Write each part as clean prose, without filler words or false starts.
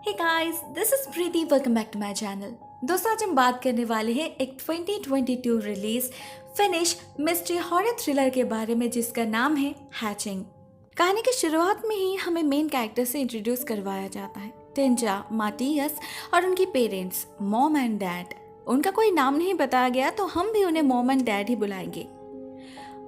Hey guys, this is Preeti. Welcome back to my channel. दोस्तों, आज हम बात करने वाले हैं एक 2022 release Finnish mystery horror thriller के बारे में जिसका नाम है हैचिंग। कहानी की शुरुआत में ही हमें मेन कैरेक्टर से इंट्रोड्यूस करवाया जाता है, टिंजा, माटियस और उनकी पेरेंट्स मॉम एंड डैड। उनका कोई नाम नहीं बताया गया तो हम भी उन्हें मॉम एंड डैड ही बुलाएंगे।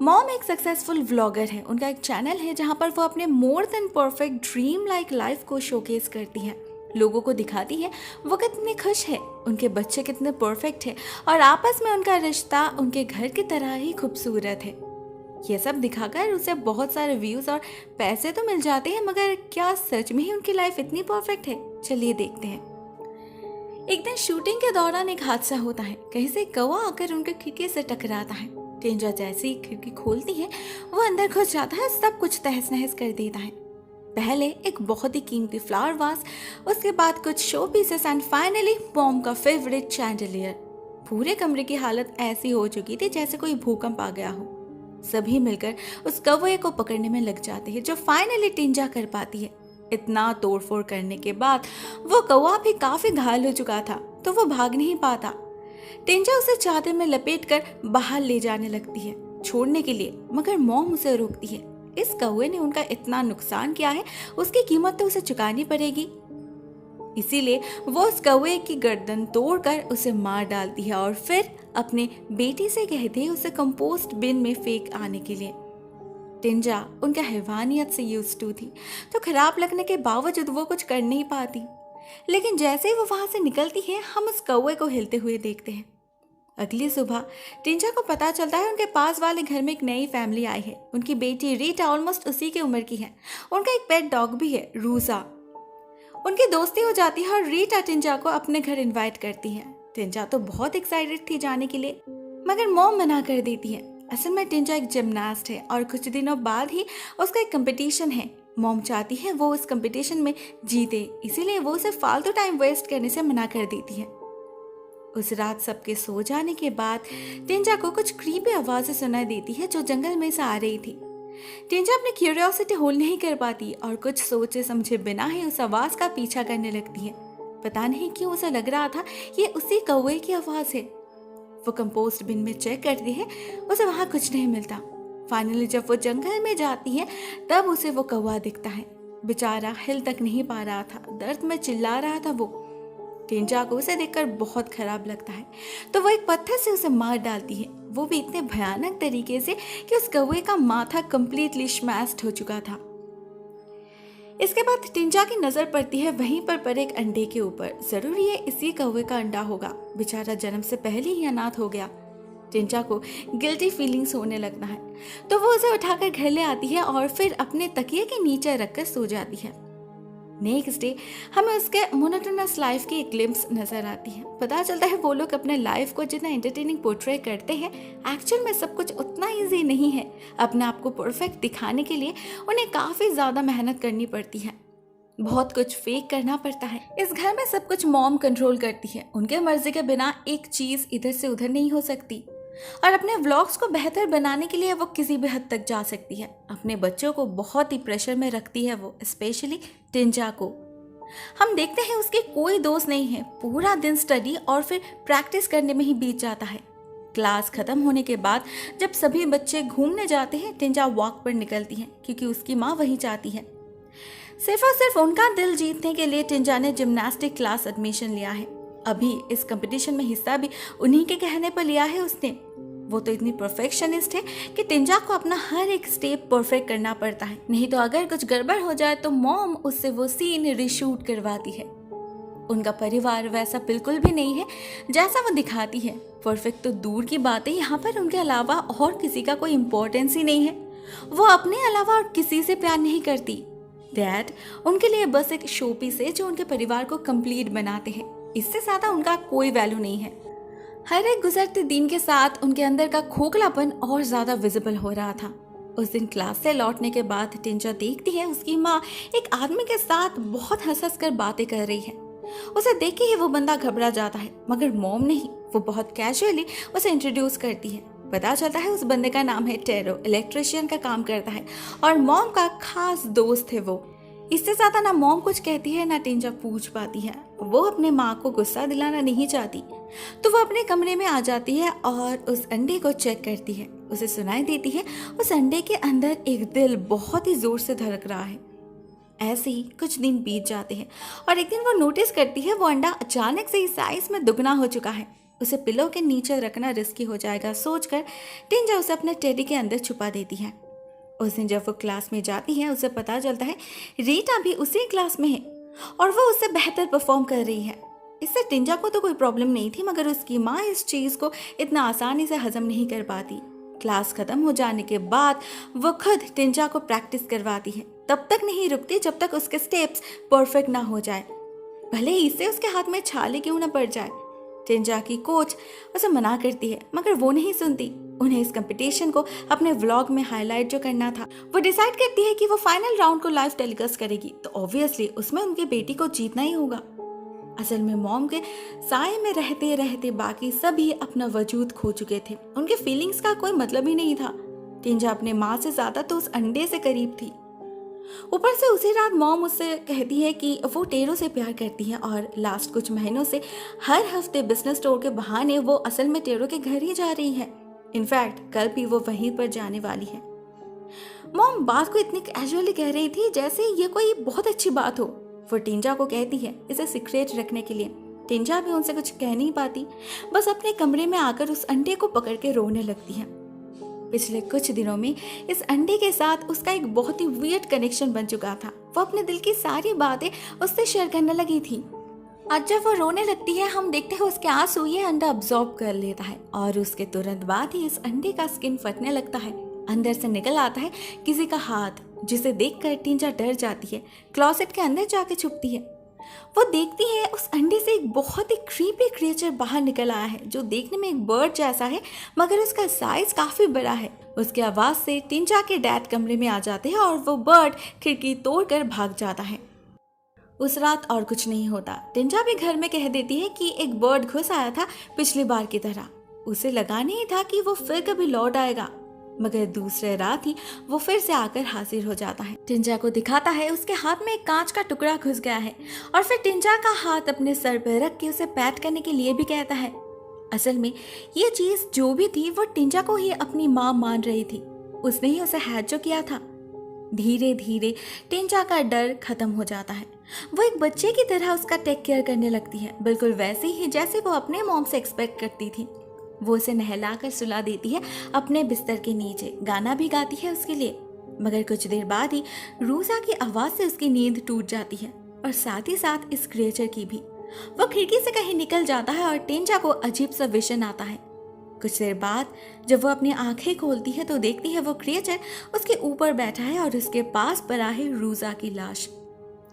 मॉम एक सक्सेसफुल व्लॉगर है। उनका एक चैनल है जहां पर वो अपने more than perfect dream like life को शोकेस करती हैं, लोगों को दिखाती है वो कितने खुश है, उनके बच्चे कितने परफेक्ट है और आपस में उनका रिश्ता उनके घर की तरह ही खूबसूरत है। ये सब दिखाकर उसे बहुत सारे व्यूज और पैसे तो मिल जाते हैं, मगर क्या सच में ही उनकी लाइफ इतनी परफेक्ट है? चलिए देखते हैं। एक दिन शूटिंग के दौरान एक हादसा होता है। कहीं से कौवा आकर उनके खिड़की से टकराता है। टिंजा जैसे ही खिड़की खोलती है वो अंदर घुस जाता है, सब कुछ तहस नहस कर देता है। पहले एक बहुत ही कीमती फ्लावर वास, उसके बाद कुछ show pieces and finally mom का फेवरेट चैंडलियर। पूरे कमरे की हालत ऐसी हो चुकी थी जैसे कोई भूकंप आ गया हो। सभी मिलकर उस कौवे को पकड़ने में लग जाते हैं, जो फाइनली टिंजा कर पाती है। इतना तोड़फोड़ करने के बाद वो कौवा भी काफी घायल हो चुका था तो वो भाग नहीं पाता। टिंजा उसे चादर में लपेट कर बाहर ले जाने लगती है छोड़ने के लिए, मगर मॉम उसे रोकती है। इस कौवे ने उनका इतना नुकसान किया है, उसकी कीमत तो उसे चुकानी पड़ेगी। इसीलिए वो उस कौवे की गर्दन तोड़कर उसे मार डालती है और फिर अपने बेटी से कहती है उसे कंपोस्ट बिन में फेंक आने के लिए। टिंजा उनका हैवानियत से यूज्ड टू थी, तो खराब लगने के बावजूद वो कुछ कर नहीं पाती। लेकिन जैसे ही वो वहां से निकलती है, हम उस कौवे को हिलते हुए देखते हैं। अगली सुबह टिंजा को पता चलता है उनके पास वाले घर में एक नई फैमिली आई है। उनकी बेटी रीटा ऑलमोस्ट उसी की उम्र की है। उनका एक पेट डॉग भी है, रूसा। उनकी दोस्ती हो जाती है और रीटा टिंजा को अपने घर इनवाइट करती है। टिंजा तो बहुत एक्साइटेड थी जाने के लिए, मगर मॉम मना कर देती है। असल में टिंजा एक जिमनास्ट है और कुछ दिनों बाद ही उसका एक कंपटीशन है। मॉम चाहती है वो उस कंपटीशन में जीते, इसीलिए वो उसे फालतू टाइम वेस्ट करने से मना कर देती है। उस रात सबके सो जाने के बाद टिंजा को कुछ क्रीपी आवाजें सुनाई देती है जो जंगल में से आ रही थी। टिंजा अपनी क्यूरियोसिटी होल्ड नहीं कर पाती और कुछ सोचे समझे बिना ही उस आवाज का पीछा करने लगती है। पता नहीं क्यों उसे लग रहा था ये उसी कौवे की आवाज है। वो कंपोस्ट बिन में चेक करती है, उसे वहां कुछ नहीं मिलता। फाइनली जब वो जंगल में जाती है तब उसे वो कौवा दिखता है। बेचारा हिल तक नहीं पा रहा था, दर्द में चिल्ला रहा था वो। टिंजा को उसे देखकर बहुत खराब लगता है तो वो एक पत्थर से उसे मार डालती है, वो भी इतने भयानक तरीके से कि उस कौवे का माथा कंप्लीटली स्मैश्ड हो चुका था। इसके बाद टिंजा की नजर पड़ती है वहीं पर पड़े एक अंडे के ऊपर। जरूर ये इसी कौवे का अंडा होगा। बेचारा जन्म से पहले ही अनाथ हो गया। टिंजा को गिल्टी फीलिंग्स होने लगता है तो वो उसे उठाकर घर ले आती है और फिर अपने तकिए के नीचे रखकर सो जाती है। नेक्स्ट डे हमें उसके मोनोटोनस लाइफ की एक ग्लिम्स नजर आती है। पता चलता है वो लोग अपने लाइफ को जितना एंटरटेनिंग पोर्ट्रे करते हैं, एक्चुअल में सब कुछ उतना इजी नहीं है। अपने आप को परफेक्ट दिखाने के लिए उन्हें काफी ज्यादा मेहनत करनी पड़ती है, बहुत कुछ फेक करना पड़ता है। इस घर में सब कुछ मॉम कंट्रोल करती है। उनके मर्जी के बिना एक चीज इधर से उधर नहीं हो सकती और अपने व्लॉग्स को बेहतर बनाने के लिए वो किसी भी हद तक जा सकती है। अपने बच्चों को बहुत ही प्रेशर में रखती है वो, स्पेशली टिंजा को। हम देखते हैं उसके कोई दोस्त नहीं है, पूरा दिन स्टडी और फिर प्रैक्टिस करने में ही बीत जाता है। क्लास खत्म होने के बाद जब सभी बच्चे घूमने जाते हैं, टिंजा वॉक पर निकलती है क्योंकि उसकी माँ वही चाहती है। सिर्फ और सिर्फ उनका दिल जीतने के लिए टिंजा ने जिम्नास्टिक क्लास एडमिशन लिया है। अभी इस कंपटीशन में हिस्सा भी उन्हीं के कहने पर लिया है उसने। वो तो इतनी परफेक्शनिस्ट है कि टिंजा को अपना हर एक स्टेप परफेक्ट करना पड़ता है, नहीं तो अगर कुछ गड़बड़ हो जाए तो मॉम उससे वो सीन रीशूट करवाती है। उनका परिवार वैसा बिल्कुल भी नहीं है जैसा वो दिखाती है। परफेक्ट तो दूर की बात है, यहाँ पर उनके अलावा और किसी का कोई इम्पोर्टेंस ही नहीं है। वो अपने अलावा और किसी से प्यार नहीं करती। डैड उनके लिए बस एक शो पीस है जो उनके परिवार को कंप्लीट बनाते हैं, इससे ज्यादा उनका कोई वैल्यू नहीं है। हर एक गुजरते दिन के साथ उनके अंदर का खोखलापन और ज्यादा विजिबल हो रहा था। उस दिन क्लास से लौटने के बाद टिंजा देखती है उसकी माँ एक आदमी के साथ बहुत हंस हंस कर बातें कर रही है। उसे देख के ही वो बंदा घबरा जाता है, मगर मॉम नहीं, वो बहुत कैजुअली उसे इंट्रोड्यूस करती है। पता चलता है उस बंदे का नाम है टेरो, इलेक्ट्रिशियन का काम करता है और मॉम का खास दोस्त है वो। इससे ज्यादा ना मॉम कुछ कहती है ना टिंजा पूछ पाती है। वो अपने माँ को गुस्सा दिलाना नहीं चाहती, तो वो अपने कमरे में आ जाती है और उस अंडे को चेक करती है। उसे सुनाई देती है उस अंडे के अंदर एक दिल बहुत ही जोर से धड़क रहा है। ऐसे ही कुछ दिन बीत जाते हैं और एक दिन वो नोटिस करती है वो अंडा अचानक से इस साइज में दुगना हो चुका है। उसे पिलो के नीचे रखना रिस्की हो जाएगा सोचकर टिंजा उसे अपने टेडी के अंदर छुपा देती है। उस दिन जब वो क्लास में जाती है उसे पता चलता है रीटा भी उसी क्लास में है और वो उससे बेहतर परफॉर्म कर रही है। इससे टिंजा को तो कोई प्रॉब्लम नहीं थी, मगर उसकी माँ इस चीज़ को इतना आसानी से हजम नहीं कर पाती। क्लास खत्म हो जाने के बाद वो खुद टिंजा को प्रैक्टिस करवाती है। तब तक नहीं रुकती जब तक उसके स्टेप्स परफेक्ट ना हो जाए, भले ही इससे उसके हाथ में छाले क्यों ना पड़ जाए। टिंजा की कोच उसे मना करती है, मगर वो नहीं सुनती। उन्हें इस कंपटीशन को अपने व्लॉग में हाईलाइट जो करना था, वो डिसाइड करती है कि वो फाइनल राउंड को लाइव टेलीकास्ट करेगी, तो ऑब्वियसली उसमें उनकी बेटी को जीतना ही होगा। असल में मॉम के साए में रहते रहते बाकी सभी अपना वजूद खो चुके थे। उनके फीलिंग्स का कोई मतलब ही नहीं था। टिंजा अपने माँ से ज्यादा तो उस अंडे से करीब थी। ऊपर से उसी रात मॉम उससे कहती है कि वो टेरो से प्यार करती है और लास्ट कुछ महीनों से हर हफ्ते बिजनेस टूर के बहाने वो असल में टेरो के घर ही जा रही है। इनफैक्ट कल भी वो वहीं पर जाने वाली है। मॉम बात को इतनी कैजुअली कह रही थी जैसे ये कोई बहुत अच्छी बात हो। वो टिंजा को कहती है इसे सीक्रेट रखने के लिए। टिंजा भी उनसे कुछ कह नहीं पाती, बस अपने कमरे में आकर उस अंडे को पकड़ के रोने लगती है। पिछले कुछ दिनों में इस अंडे के साथ उसका एक बहुत ही वियर्ड कनेक्शन बन चुका था। वो अपने दिल की सारी बातें उससे शेयर करने लगी थी। आज जब वो रोने लगती है हम देखते हैं उसके आंसू ये अंडा अब्सॉर्ब कर लेता है और उसके तुरंत बाद ही इस अंडे का स्किन फटने लगता है। अंदर से निकल आता है किसी का हाथ, जिसे देखकर टिंजा डर जाती है। क्लोसेट के अंदर जाके छुपती है। वो देखती है उस अंडे से एक बहुत ही क्रीपी क्रिएचर बाहर निकल आया है, जो देखने में एक बर्ड जैसा है, मगर उसका साइज काफी बड़ा है। उसकी आवाज से टिंजा के डैड कमरे में आ जाते हैं और वो बर्ड खिड़की तोड़कर भाग जाता है। उस रात और कुछ नहीं होता। टिंजा भी घर में कह देती है कि एक बर्ड घुस आया था पिछली बार की तरह। उसे लगा नहीं था कि वो फिर कभी लौट आएगा, मगर दूसरे रात ही वो फिर से आकर हाजिर हो जाता है। टिंजा को दिखाता है उसके हाथ में एक कांच का टुकड़ा घुस गया है और फिर टिंजा का हाथ अपने सर पर रख के उसे पैट करने के लिए भी कहता है। असल में ये चीज जो भी थी वो टिंजा को ही अपनी माँ मान रही थी। उसने ही उसे हैचो किया था। धीरे धीरे टिंजा का डर खत्म हो जाता है। वो एक बच्चे की तरह उसका टेक केयर करने लगती है, बिल्कुल वैसे ही जैसे वो अपने मॉम से एक्सपेक्ट करती थी। वो उसे नहलाकर सुला देती है अपने बिस्तर के नीचे, गाना भी गाती है उसके लिए। मगर कुछ देर बाद ही रूजा की आवाज से उसकी नींद टूट जाती है और साथ ही साथ इस क्रिएचर की भी। वो खिड़की से कहीं निकल जाता है और टिंजा को अजीब सा विजन आता है। कुछ देर बाद जब वो अपनी आंखें खोलती है तो देखती है वो क्रिएचर उसके ऊपर बैठा है और उसके पास पड़ा है रूजा की लाश।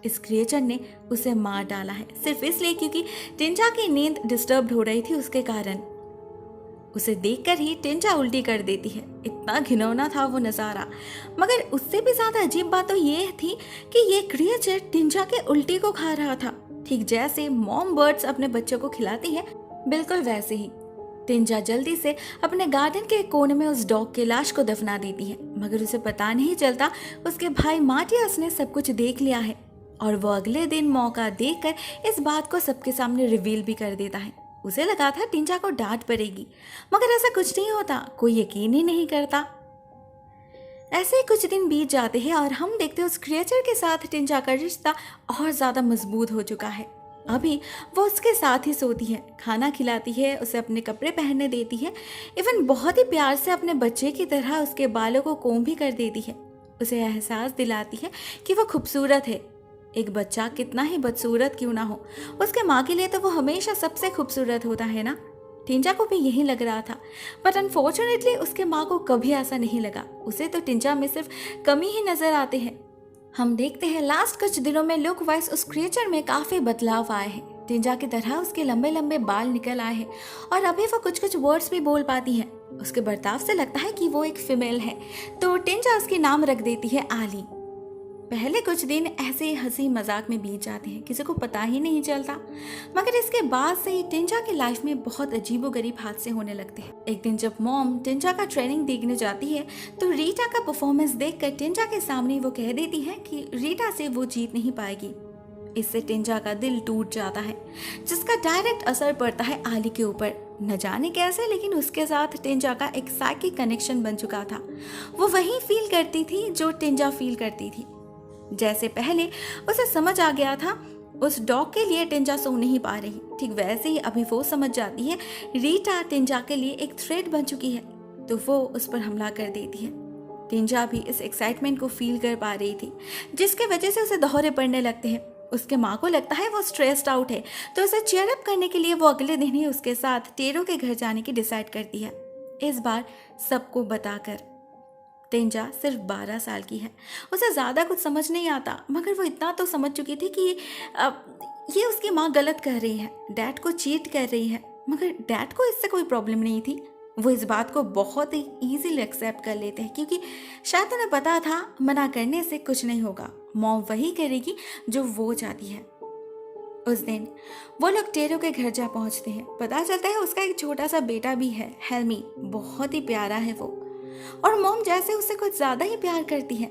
इस क्रिएचर ने उसे मार डाला है सिर्फ इसलिए क्योंकि टिंजा की नींद डिस्टर्ब हो रही थी उसके कारण। उसे देखकर ही टिंजा उल्टी कर देती है। इतना घिनौना था वो नज़ारा, मगर उससे भी ज्यादा अजीब बात तो ये थी कि ये क्रिएचर टिंजा के उल्टी को खा रहा था, ठीक जैसे मॉम बर्ड्स अपने बच्चों को खिलाती है, बिल्कुल वैसे ही। टिंजा जल्दी से अपने गार्डन के कोने में उस डॉग की लाश को दफना देती है, मगर उसे पता नहीं चलता उसके भाई मार्टियस ने सब कुछ देख लिया है और वो अगले दिन मौका देखकर इस बात को सबके सामने रिवील भी कर देता है। उसे लगा था टिंजा को डांट पड़ेगी, मगर ऐसा कुछ नहीं होता। कोई यकीन ही नहीं करता। ऐसे ही कुछ दिन बीत जाते हैं और हम देखते हैं उस क्रिएचर के साथ टिंजा का रिश्ता और ज्यादा मजबूत हो चुका है। अभी वो उसके साथ ही सोती है, खाना खिलाती है, उसे अपने कपड़े पहनने देती है, इवन बहुत ही प्यार से अपने बच्चे की तरह उसके बालों को कोम भी कर देती है। उसे एहसास दिलाती है कि वो खूबसूरत है। एक बच्चा कितना ही बदसूरत क्यों ना हो, उसके माँ के लिए तो वो हमेशा सबसे खूबसूरत होता है ना। टिंजा को भी यही लग रहा था, बट अनफॉर्चुनेटली उसके माँ को कभी ऐसा नहीं लगा। उसे तो टिंजा में सिर्फ कमी ही नजर आते हैं। हम देखते हैं लास्ट कुछ दिनों में लुक वाइज उस क्रिएचर में काफी बदलाव आए हैं। टिंजा की तरह उसके लंबे लंबे बाल निकल आए हैं और अभी वो कुछ कुछ वर्ड्स भी बोल पाती है। उसके बर्ताव से लगता है कि वो एक फीमेल है, तो टिंजा उसके नाम रख देती है आली। पहले कुछ दिन ऐसे ही हंसी मजाक में बीत जाते हैं, किसी को पता ही नहीं चलता। मगर इसके बाद से ही टिंजा की लाइफ में बहुत अजीबोगरीब हादसे होने लगते हैं। एक दिन जब मॉम टिंजा का ट्रेनिंग देखने जाती है तो रीटा का परफॉर्मेंस देखकर टिंजा के सामने वो कह देती है कि रीटा से वो जीत नहीं पाएगी। इससे टिंजा का दिल टूट जाता है, जिसका डायरेक्ट असर पड़ता है आली के ऊपर। न जाने कैसे, लेकिन उसके साथ टिंजा का एक साइकिक कनेक्शन बन चुका था। वो वही फील करती थी जो टिंजा फील करती थी। जैसे पहले उसे समझ आ गया था उस डॉग के लिए टिंजा सो नहीं पा रही, ठीक वैसे ही अभी वो समझ जाती है रीटा टिंजा के लिए एक थ्रेट बन चुकी है, तो वो उस पर हमला कर देती है। टिंजा भी इस एक्साइटमेंट को फील कर पा रही थी, जिसके वजह से उसे दौरे पड़ने लगते हैं। उसके माँ को लगता है वो स्ट्रेस्ड आउट है, तो उसे चीयर अप करने के लिए वो अगले दिन ही उसके साथ टेरो के घर जाने की डिसाइड करती है। इस बार सबको बताकर। टिंजा सिर्फ 12 साल की है, उसे ज़्यादा कुछ समझ नहीं आता, मगर वो इतना तो समझ चुकी थी कि ये उसकी माँ गलत कर रही है, डैड को चीट कर रही है। मगर डैड को इससे कोई प्रॉब्लम नहीं थी। वो इस बात को बहुत ही ईजीली एक्सेप्ट कर लेते हैं, क्योंकि शायद उन्हें पता था मना करने से कुछ नहीं होगा, मॉम वही करेगी जो वो चाहती है। उस दिन वो लोग टेरो के घर जा पहुंचते हैं। पता चलता है उसका एक छोटा सा बेटा भी है, हेल्मी। बहुत ही प्यारा है वो, और मॉम जैसे उससे कुछ ज़्यादा ही प्यार करती है।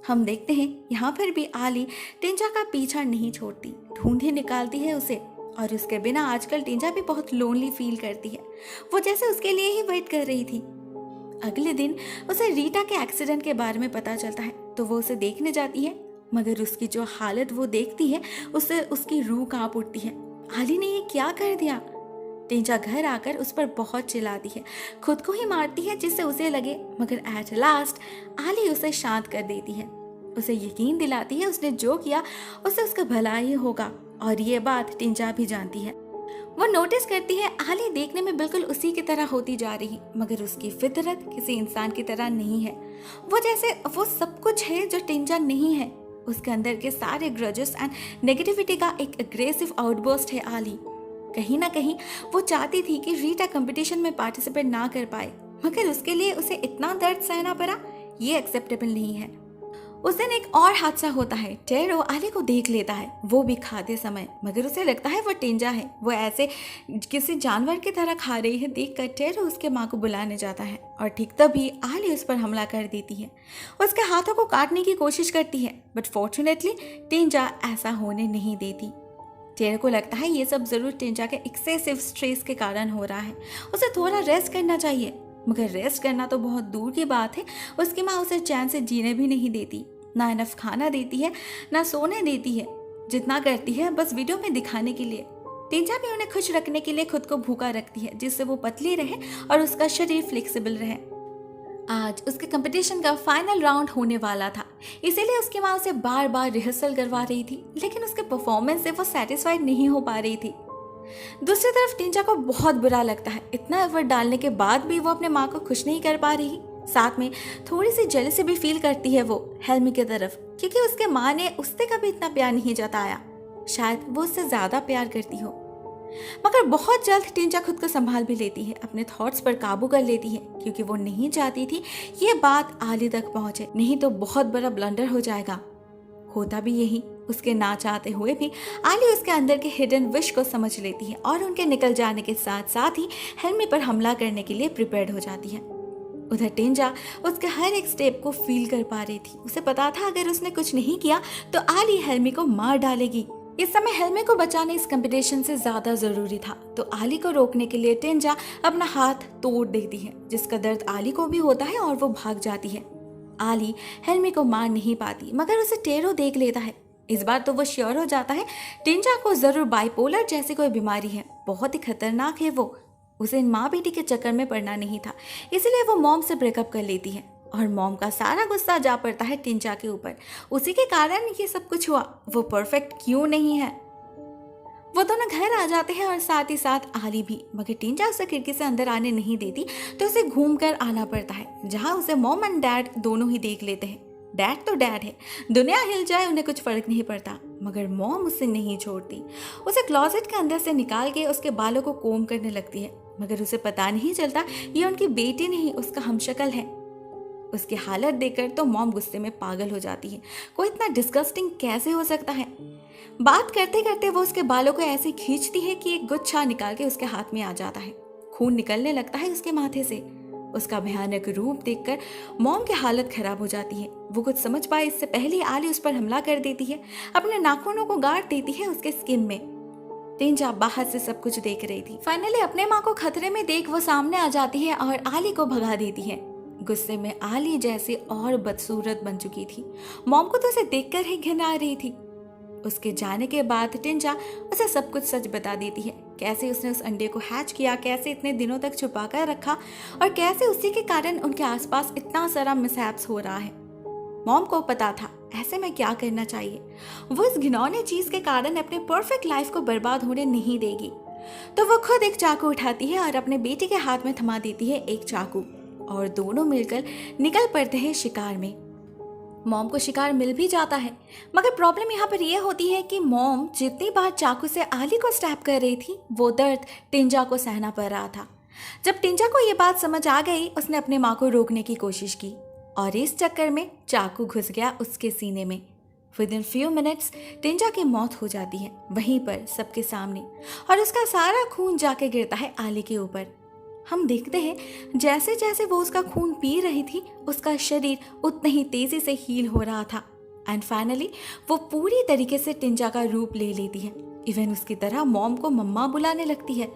हम देखते हैं यहाँ पर भी आली टिंजा का पीछा नहीं छोड़ती, ढूंढे निकालती है उसे, और उसके बिना आजकल टिंजा भी बहुत लोनली फील करती है। वो जैसे उसके लिए ही वेट कर रही थी। अगले दिन उसे रीटा के एक्सीडेंट के बारे में पता चलता है, तो वो उसे देखने जाती है। मगर उसकी जो हालत वो देखती है उससे उसकी रूह कांप उठती है। आली ने ये क्या कर दिया? टिंजा घर आकर उस पर बहुत चिल्लाती है, खुद को ही मारती है जिससे उसे लगे, मगर एट लास्ट आली उसे शांत कर देती है। उसे यकीन दिलाती है उसने जो किया उससे उसका भला ही होगा, और ये बात टिंजा भी जानती है। वो नोटिस करती है आली देखने में बिल्कुल उसी की तरह होती जा रही, मगर उसकी फितरत किसी इंसान की तरह नहीं है। वो जैसे वो सब कुछ है जो टिंजा नहीं है। उसके अंदर के सारे ग्रजेस एंड नेगेटिविटी का एक अग्रेसिव आउटबर्स्ट है आली। कहीं ना कहीं वो चाहती थी कि रीटा कंपटीशन में पार्टिसिपेट ना कर पाए, मगर उसके लिए उसे इतना दर्द सहना पड़ा, ये एक्सेप्टेबल नहीं है। उस दिन एक और हादसा होता है। टेरो आली को देख लेता है, वो भी खाते समय, मगर उसे लगता है वो टिंजा है। वो ऐसे किसी जानवर की तरह खा रही है। देखकर टेरो उसके माँ को बुलाने जाता है, और ठीक तभी आली उस पर हमला कर देती है। उसके हाथों को काटने की कोशिश करती है, बट फॉर्चुनेटली टिंजा ऐसा होने नहीं देती। टेरो को लगता है ये सब जरूर टिंजा के एक्सेसिव स्ट्रेस के कारण हो रहा है, उसे थोड़ा रेस्ट करना चाहिए। मगर रेस्ट करना तो बहुत दूर की बात है, उसकी माँ उसे चैन से जीने भी नहीं देती। ना इनफ खाना देती है, ना सोने देती है। जितना करती है बस वीडियो में दिखाने के लिए। टिंजा भी उन्हें खुश रखने के लिए खुद को भूखा रखती है, जिससे वो पतली रहे और उसका शरीर फ्लेक्सिबल रहे। आज उसके कंपटीशन का फाइनल राउंड होने वाला था, इसीलिए उसकी माँ उसे बार बार रिहर्सल करवा रही थी, लेकिन उसके परफॉर्मेंस से वो सेटिस्फाइड नहीं हो पा रही थी। दूसरी तरफ टिंजा को बहुत बुरा लगता है, इतना एफर्ट डालने के बाद भी वो अपने माँ को खुश नहीं कर पा रही। साथ में थोड़ी सी जेलसी भी फील करती है वो हेल्मी की तरफ, क्योंकि उसके माँ ने उससे कभी इतना प्यार नहीं जताया। शायद वो उससे ज्यादा प्यार करती हो। मगर बहुत जल्द टिंजा खुद को संभाल भी लेती है, अपने थॉट्स पर काबू कर लेती है, क्योंकि वो नहीं चाहती थी ये बात आली तक पहुंचे, नहीं तो बहुत बड़ा ब्लंडर हो जाएगा। होता भी यही, उसके ना चाहते हुए भी आली उसके अंदर के हिडन विश को समझ लेती है, और उनके निकल जाने के साथ साथ ही हेल्मी पर हमला करने के लिए प्रिपेयर्ड हो जाती है। उधर टिंजा उसके हर एक स्टेप को फील कर पा रही थी। उसे पता था अगर उसने कुछ नहीं किया तो आली हेल्मी को मार डालेगी। इस समय हेल्मी को बचाना इस कंपटीशन से ज्यादा जरूरी था, तो आली को रोकने के लिए टिंजा अपना हाथ तोड़ देती है, जिसका दर्द आली को भी होता है और वो भाग जाती है। आली हेल्मी को मार नहीं पाती, मगर उसे टेरो देख लेता है। इस बार तो वो श्योर हो जाता है टिंजा को जरूर बाइपोलर जैसी कोई बीमारी है, बहुत ही खतरनाक है वो। उसे माँ बेटी के चक्कर में पड़ना नहीं था, इसलिए वो मॉम से ब्रेकअप कर लेती है, और मॉम का सारा गुस्सा जा पड़ता है टिंजा के ऊपर। उसी के कारण ये सब कुछ हुआ, वो परफेक्ट क्यों नहीं है। वो दोनों घर आ जाते हैं और साथ ही साथ आली भी, मगर टिंजा उसे खिड़की से अंदर आने नहीं देती, तो उसे घूमकर आना पड़ता है, जहाँ उसे मॉम एंड डैड दोनों ही देख लेते हैं। डैड तो डैड है, दुनिया हिल जाए उन्हें कुछ फर्क नहीं पड़ता, मगर मॉम उसे नहीं छोड़ती। उसे क्लॉजेट के अंदर से निकाल के उसके बालों को कोम करने लगती है, मगर उसे पता नहीं चलता ये उनकी बेटी नहीं उसका हमशक्ल है। उसकी हालत देखकर तो मॉम गुस्से में पागल हो जाती है। कोई इतना डिस्गस्टिंग कैसे हो सकता है। बात करते करते वो उसके बालों को ऐसे खींचती है कि एक गुच्छा निकाल के उसके हाथ में आ जाता है। खून निकलने लगता है उसके माथे से। उसका भयानक रूप देखकर मॉम की हालत खराब हो जाती है। वो कुछ समझ पाए इससे पहले आली उस पर हमला कर देती है। अपने नाखूनों को गाड़ देती है उसके स्किन में। टिंजा बाहर से सब कुछ देख रही थी। फाइनली अपने माँ को खतरे में देख वो सामने आ जाती है और आली को भगा देती है। गुस्से में आली जैसे और बदसूरत बन चुकी थी। मॉम को तो उसे देखकर ही घिन आ रही थी। उसके जाने के बाद टिंजा उसे सब कुछ सच बता देती है। कैसे उसने उस अंडे को हैच किया, कैसे इतने दिनों तक छुपा कर रखा और कैसे उसी के कारण उनके आसपास इतना सारा मिसहैप्स हो रहा है। मॉम को पता था ऐसे में क्या करना चाहिए। वो इस घिनौने चीज के कारण अपने परफेक्ट लाइफ को बर्बाद होने नहीं देगी। तो वो खुद एक चाकू उठाती है और अपने बेटे के हाथ में थमा देती है एक चाकू और दोनों मिलकर निकल पड़ते हैं शिकार में। मॉम को शिकार मिल भी जाता है, मगर प्रॉब्लम यहाँ पर यह होती है कि मॉम जितनी बार चाकू से आली को स्टैब कर रही थी वो दर्द टिंजा को सहना पड़ रहा था। जब टिंजा को ये बात समझ आ गई उसने अपने माँ को रोकने की कोशिश की और इस चक्कर में चाकू घुस गया उसके सीने में। विदिन फ्यू मिनट्स टिंजा की मौत हो जाती है वहीं पर सबके सामने और उसका सारा खून जाके गिरता है आली के ऊपर। हम देखते हैं जैसे जैसे वो उसका खून पी रही थी उसका शरीर उतने ही तेजी से हील हो रहा था एंड फाइनली वो पूरी तरीके से टिंजा का रूप ले लेती है। इवन उसकी तरह मॉम को मम्मा बुलाने लगती है।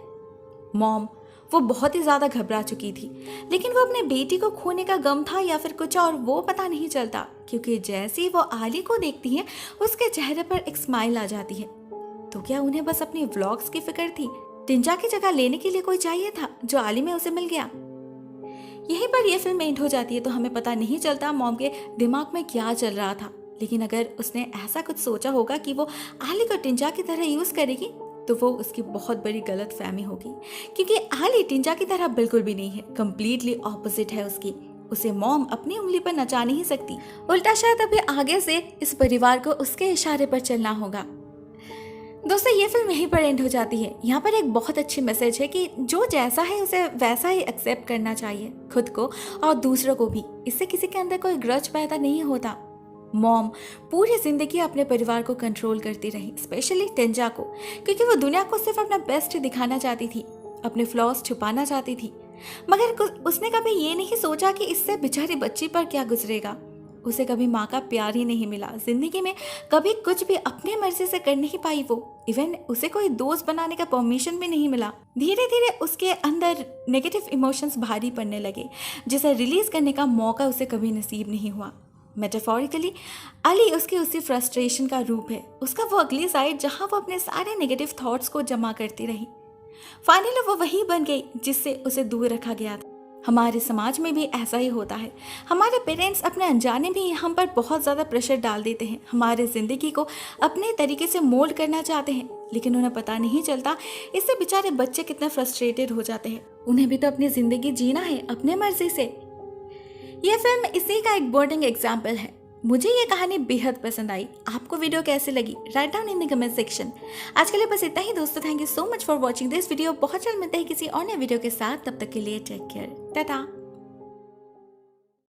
मॉम वो बहुत ही ज्यादा घबरा चुकी थी, लेकिन वो अपने बेटी को खोने का गम था या फिर कुछ और वो पता नहीं चलता, क्योंकि जैसे ही वो आली को देखती है उसके चेहरे पर एक स्माइल आ जाती है। तो क्या उन्हें बस अपनी व्लॉग्स की फिक्र थी? टिंजा की जगह लेने के लिए कोई चाहिए था जो आली में उसे मिल गया। यहीं पर यह फिल्म एंड हो जाती है तो हमें पता नहीं चलता मॉम के दिमाग में क्या चल रहा था, लेकिन अगर उसने ऐसा कुछ सोचा होगा कि वो आली को टिंजा की तरह यूज करेगी तो वो उसकी बहुत बड़ी गलत फहमी होगी, क्योंकि आली टिंजा की तरह बिल्कुल भी नहीं है, कंप्लीटली ऑपोजिट है उसकी। उसे मॉम अपनी उंगली पर नचा नहीं सकती, उल्टा शायद अभी आगे से इस परिवार को उसके इशारे पर चलना होगा। दोस्तों ये फिल्म यहीं पर एंड हो जाती है। यहाँ पर एक बहुत अच्छी मैसेज है कि जो जैसा है उसे वैसा ही एक्सेप्ट करना चाहिए, खुद को और दूसरों को भी। इससे किसी के अंदर कोई ग्रज पैदा नहीं होता। मॉम पूरी जिंदगी अपने परिवार को कंट्रोल करती रही, स्पेशली टिंजा को, क्योंकि वो दुनिया को सिर्फ अपना बेस्ट दिखाना चाहती थी, अपने फ्लॉज छुपाना चाहती थी। मगर उसने कभी ये नहीं सोचा कि इससे बेचारी बच्ची पर क्या गुजरेगा। उसे कभी माँ का प्यार ही नहीं मिला, जिंदगी में कभी कुछ भी अपने मर्जी से कर नहीं पाई वो। इवन उसे कोई दोस्त बनाने का परमिशन भी नहीं मिला। धीरे धीरे उसके अंदर नेगेटिव इमोशंस भारी पड़ने लगे, जिसे रिलीज करने का मौका उसे कभी नसीब नहीं हुआ। मेटाफोरिकली अली उसकी उसी फ्रस्ट्रेशन का रूप है, उसका वो अगली साइड जहाँ वो अपने सारे नेगेटिव थॉट्स को जमा करती रही। फाइनली वो वही बन गई जिससे उसे दूर रखा गया था। हमारे समाज में भी ऐसा ही होता है। हमारे पेरेंट्स अपने अनजाने भी हम पर बहुत ज़्यादा प्रेशर डाल देते हैं, हमारे ज़िंदगी को अपने तरीके से मोल्ड करना चाहते हैं, लेकिन उन्हें पता नहीं चलता इससे बेचारे बच्चे कितने फ्रस्ट्रेटेड हो जाते हैं। उन्हें भी तो अपनी ज़िंदगी जीना है अपने मर्जी से। यह फिल्म इसी का एक बोर्डिंग एग्जाम्पल है। मुझे ये कहानी बेहद पसंद आई। आपको वीडियो कैसी लगी? Write down in the comment section. आज के लिए बस इतना ही दोस्तों। Thank you so much for watching this video. बहुत जल्द मिलते हैं किसी और नए वीडियो के साथ। तब तक के लिए टेक केयर, टाटा।